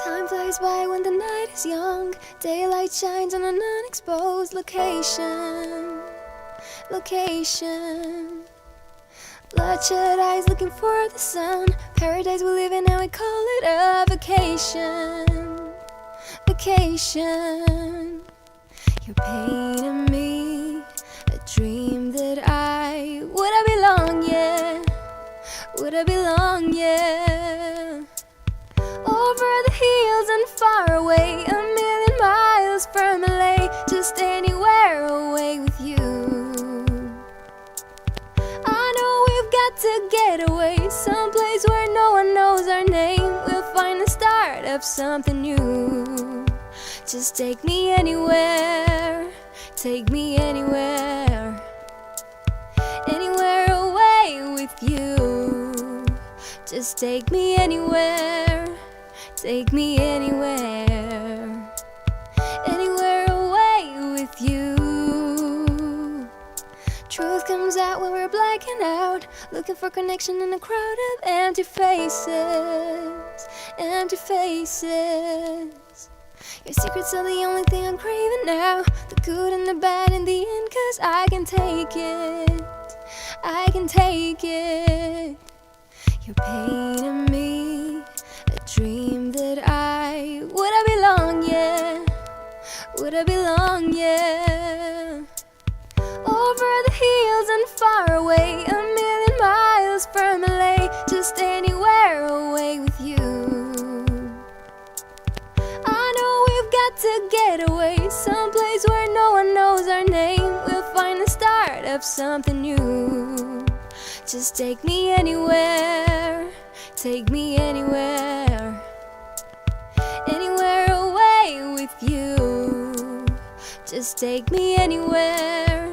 Time flies by when the night is young. Daylight shines on an unexposed location. Bloodshot eyes looking for the sun. Paradise we live in, now we call it a vacation. You're painting me a dream that would I belong, yeah. Over the hills and far away, 1,000,000 miles from LA, just anywhere away with you. I know we've got to get away, someplace where no one knows our name. We'll find the start of something new. Just take me anywhere, anywhere away with you. Just take me anywhere, anywhere away with you. Truth comes out when we're blacking out, looking for connection in a crowd of empty faces. Your secrets are the only thing I'm craving now, the good and the bad in the end, 'cause I can take it. You're painting me a dream that would I belong, yeah. Over the hills and far away, 1,000,000 miles from LA, just anywhere away with you. I know we've got to get away, someplace where no one knows our name. We'll find the start of something new. Just take me anywhere, anywhere away with you. Just take me anywhere,